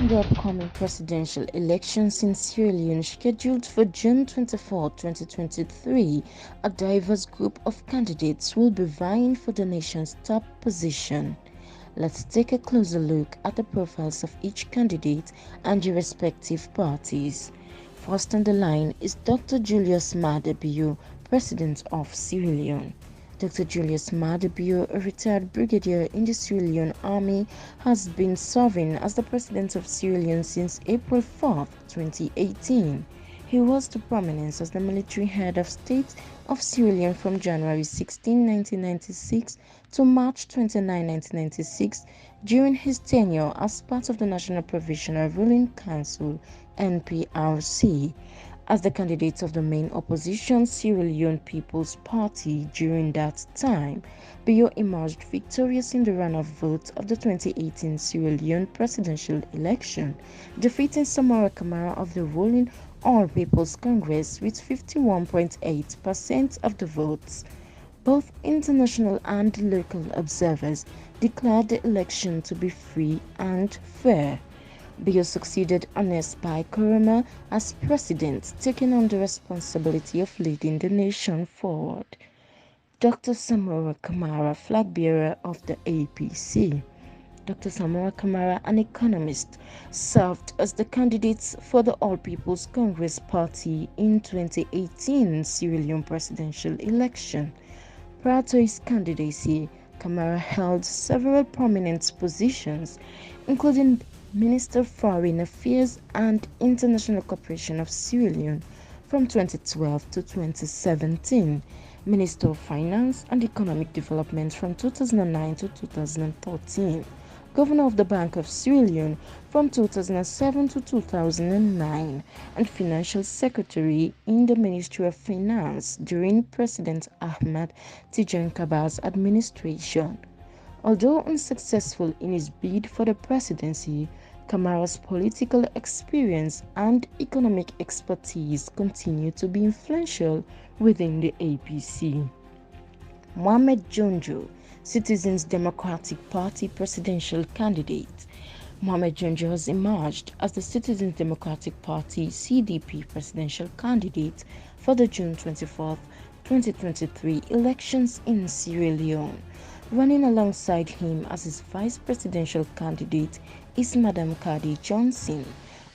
in the upcoming presidential elections in Sierra Leone scheduled for June 24, 2023, a diverse group of candidates will be vying for the nation's top position. Let's take a closer look at the profiles of each candidate and their respective parties. First on the line is Dr. Julius MAADA BIO, President of Sierra Leone. Dr. Julius MAADA BIO, a retired brigadier in the Sierra Leone Army, has been serving as the President of Sierra Leone since April 4, 2018. He rose to prominence as the military head of state of Sierra Leone from January 16, 1996 to March 29, 1996, during his tenure as part of the National Provisional Ruling Council (NPRC). As the candidate of the main opposition Sierra Leone People's Party during that time, Bio emerged victorious in the runoff vote of the 2018 Sierra Leone presidential election, defeating Samora Kamara of the ruling All People's Congress with 51.8% of the votes. Both international and local observers declared the election to be free and fair. Bio succeeded Ernest Bai Koroma as president, taking on the responsibility of leading the nation forward. Dr. Samora Kamara, flag bearer of the APC. Dr. Samora Kamara, an economist, served as the candidate for the All People's Congress Party in 2018 Sierra Leone presidential election. Prior to his candidacy, Kamara held several prominent positions, including Minister of Foreign Affairs and International Cooperation of Sierra Leone from 2012 to 2017, Minister of Finance and Economic Development from 2009 to 2013, Governor of the Bank of Sierra Leone from 2007 to 2009, and Financial Secretary in the Ministry of Finance during President Ahmed Tijan Kaba's administration. Although unsuccessful in his bid for the presidency, Kamara's political experience and economic expertise continue to be influential within the APC. Mohamed JONJO, Citizens Democratic Party presidential candidate. Mohamed JONJO has emerged as the Citizens Democratic Party (CDP) presidential candidate for the June 24, 2023 elections in Sierra Leone. Running alongside him as his vice presidential candidate is Madam Kadi Johnson.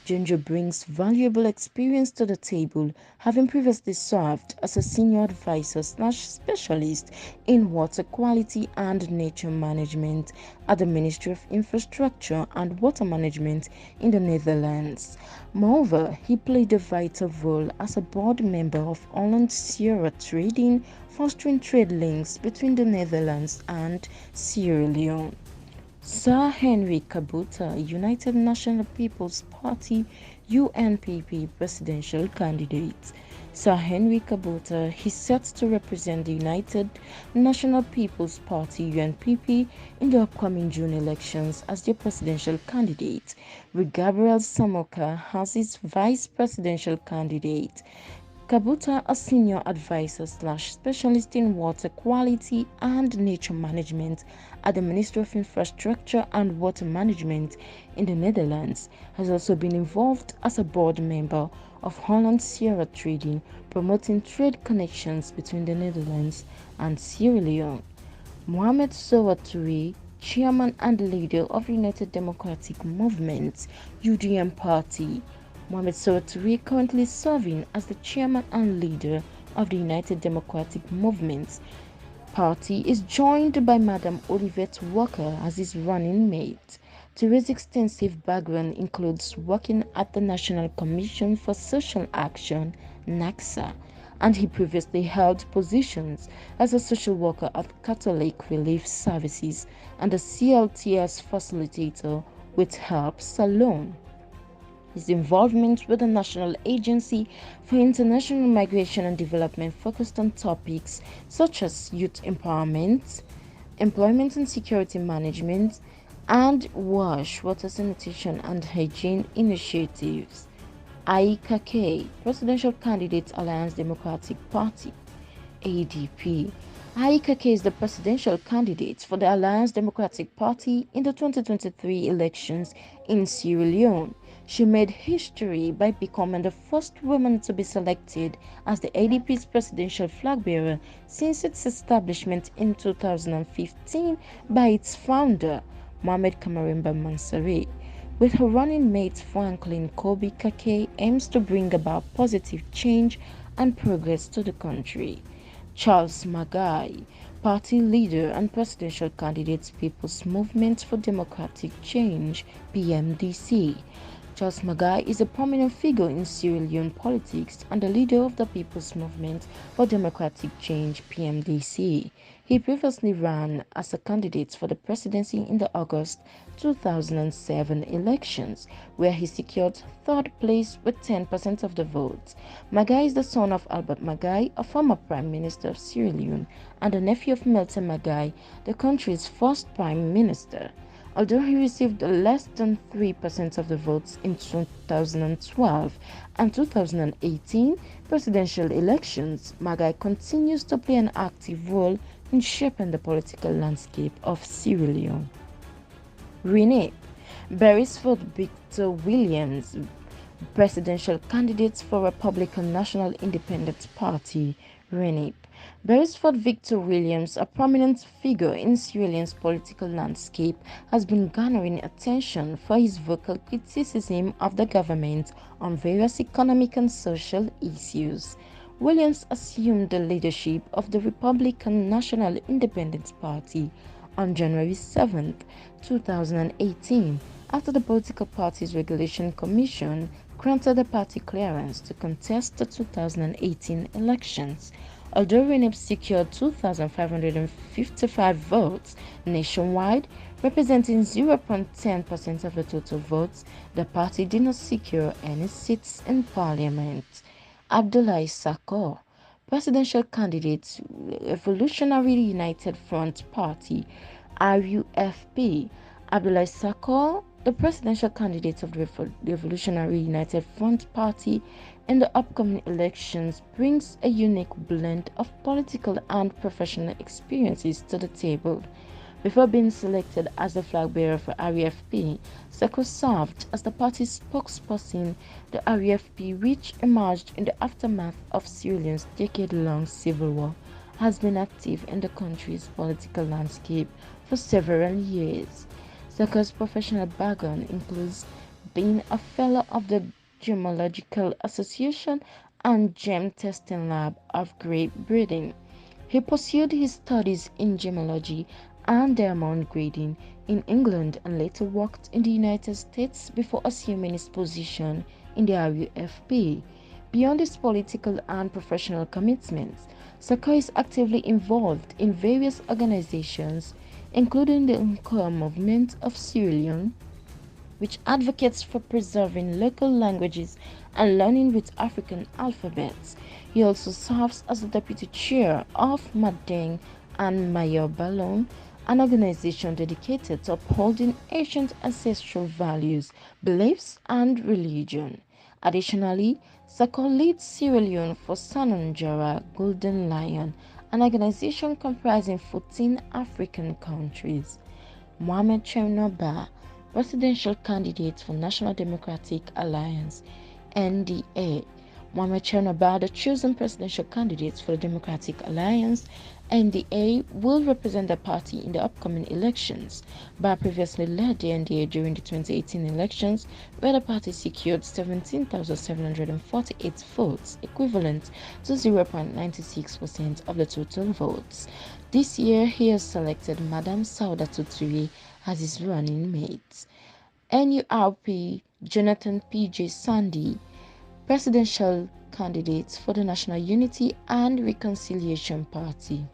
JONJO brings valuable experience to the table, having previously served as a senior advisor/specialist in water quality and nature management at the Ministry of Infrastructure and Water Management in the Netherlands. Moreover, he played a vital role as a board member of Holland Sierra Trading, fostering trade links between the Netherlands and Sierra Leone. Sir Henry Kabuta, United National People's Party (UNPP) presidential candidate. Sir Henry Kabuta is set to represent the United National People's Party (UNPP) in the upcoming June elections as their presidential candidate, with Gabriel Samoka as his vice presidential candidate. Kabuta, a senior advisor/specialist in water quality and nature management at the Ministry of Infrastructure and Water Management in the Netherlands, has also been involved as a board member of Holland Sierra Trading, promoting trade connections between the Netherlands and Sierra Leone. Mohamed Sowatory, chairman and leader of United Democratic Movement (UDM) party. Mohamed Sowatory, currently serving as the chairman and leader of the United Democratic Movement Party, is joined by Madam Olivette Walker as his running mate. Therese' extensive background includes working at the National Commission for Social Action (NACSA), and he previously held positions as a social worker at Catholic Relief Services and a CLTS facilitator with Help Salon. His involvement with the National Agency for International Migration and Development focused on topics such as youth empowerment, employment and security management, and WASH, water sanitation and hygiene initiatives. Aikake, Presidential Candidate Alliance Democratic Party (ADP). Aikake is the presidential candidate for the Alliance Democratic Party in the 2023 elections in Sierra Leone. She made history by becoming the first woman to be selected as the ADP's presidential flag bearer since its establishment in 2015 by its founder, Mohamed Mansari. With her running mate Franklin Kobe Kake aims to bring about positive change and progress to the country. Charles MAADAI, party leader and presidential candidate, People's Movement for Democratic Change (PMDC). Charles MAADAI is a prominent figure in Sierra Leone politics and the leader of the People's Movement for Democratic Change (PMDC). He previously ran as a candidate for the presidency in the August 2007 elections, where he secured third place with 10% of the votes. MAADAI is the son of Albert MAADAI, a former Prime Minister of Sierra Leone, and the nephew of Milton MAADAI, the country's first Prime Minister. Although he received less than 3% of the votes in 2012 and 2018 presidential elections, MAADAI continues to play an active role in shaping the political landscape of Sierra Leone. Renee Beresford Victor Williams, presidential candidate for Republican National Independent Party, RENIP. Beresford Victor Williams, a prominent figure in Sierra Leone's political landscape, has been garnering attention for his vocal criticism of the government on various economic and social issues. Williams assumed the leadership of the Republican National Independent Party on January 7, 2018, after the Political Parties Regulation Commission granted the party clearance to contest the 2018 elections. Although RENIP secured 2,555 votes nationwide, representing 0.10% of the total votes, the party did not secure any seats in parliament. Abdoulaye Sakho, presidential candidate, Revolutionary United Front Party, RUFP. Abdoulaye Sakho, the presidential candidate of the Revolutionary United Front Party in the upcoming elections, brings a unique blend of political and professional experiences to the table. Before being selected as the flag bearer for RUFP, Sakho served as the party's spokesperson. The RUFP, which emerged in the aftermath of Sierra Leone's decade-long civil war, has been active in the country's political landscape for several years. Sakho's professional background includes being a fellow of the Gemological Association and Gem Testing Lab of Great Britain. He pursued his studies in gemology and diamond grading in England and later worked in the United States before assuming his position in the RUFP. Beyond his political and professional commitments, Sakho is actively involved in various organizations, including the Nkor Movement of Sierra Leone, which advocates for preserving local languages and learning with African alphabets. He also serves as the deputy chair of MAADAI and Mayor Balon, an organization dedicated to upholding ancient ancestral values, beliefs, and religion. Additionally, Sakho leads Sierra Leone for Sanonjara Golden Lion, an organization comprising 14 African countries. Mohamed, presidential candidate for National Democratic Alliance (NDA). Mohamed, the chosen presidential candidate for the Democratic Alliance (NDA), will represent the party in the upcoming elections. Ba previously led the NDA during the 2018 elections, where the party secured 17,748 votes, equivalent to 0.96% of the total votes. This year, he has selected Madam Sauda Tuturi as his running mate. NURP Jonathan P.J. Sandy, presidential candidate for the National Unity and Reconciliation Party.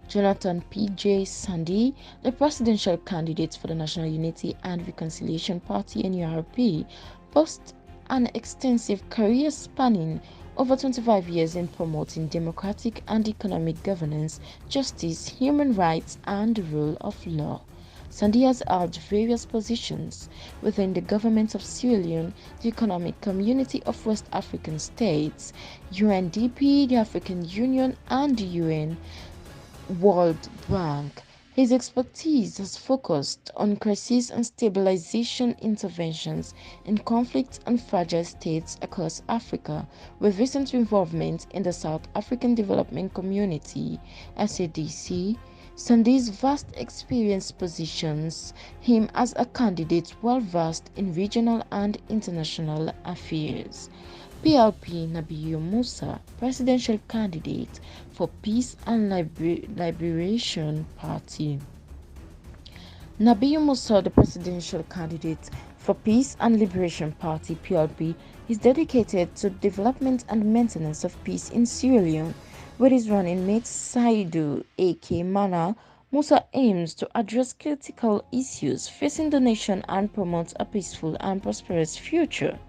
Jonathan P.J. Sandy, the presidential candidate for the National Unity and Reconciliation Party NURP, boasts an extensive career spanning over 25 years in promoting democratic and economic governance, justice, human rights, and the rule of law. Sandy has held various positions within the government of Sierra Leone, the Economic Community of West African States, UNDP, the African Union, and the UN, World Bank. His expertise has focused on crisis and stabilization interventions in conflict and fragile states across Africa, with recent involvement in the South African Development Community (SADC). Sunday's vast experience positions him as a candidate well versed in regional and international affairs. PLP Nabieu MUSA, presidential candidate for Peace and Liberation Party. Nabieu MUSA, the presidential candidate for Peace and Liberation Party (PLP), is dedicated to development and maintenance of peace in Sierra Leone. With his running mate Saidu A.K. Mana, Musa aims to address critical issues facing the nation and promote a peaceful and prosperous future.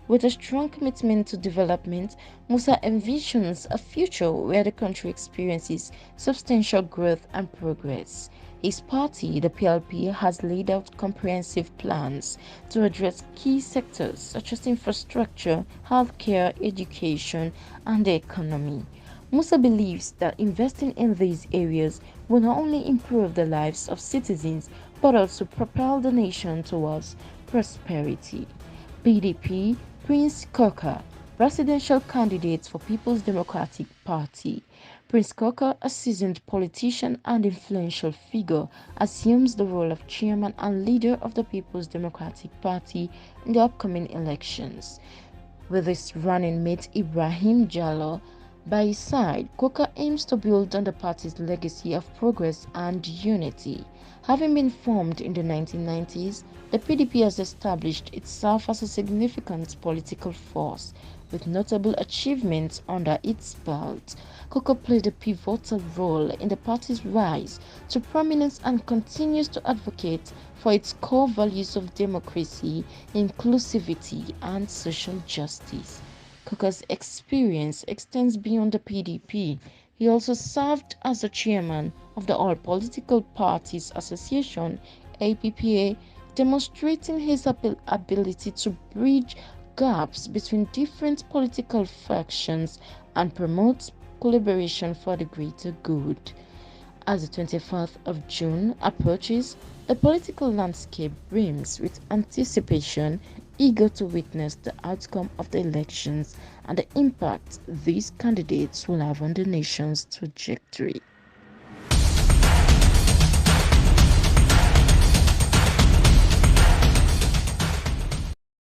With a strong commitment to development, Musa envisions a future where the country experiences substantial growth and progress. His party, the PLP, has laid out comprehensive plans to address key sectors such as infrastructure, healthcare, education, and the economy. Musa believes that investing in these areas will not only improve the lives of citizens but also propel the nation towards prosperity. PDP Prince Kokka, presidential candidate for People's Democratic Party. Prince Kokka, a seasoned politician and influential figure, assumes the role of chairman and leader of the People's Democratic Party in the upcoming elections. With his running mate Ibrahim Jallow by his side, Kokka aims to build on the party's legacy of progress and unity. Having been formed in the 1990s, the PDP has established itself as a significant political force, with notable achievements under its belt. Kokka played a pivotal role in the party's rise to prominence and continues to advocate for its core values of democracy, inclusivity, and social justice. Kokka's experience extends beyond the PDP. He also served as the chairman of the All Political Parties Association (APPA), demonstrating his ability to bridge gaps between different political factions and promote collaboration for the greater good. As the 24th of June approaches, the political landscape brims with anticipation, eager to witness the outcome of the elections and the impact these candidates will have on the nation's trajectory.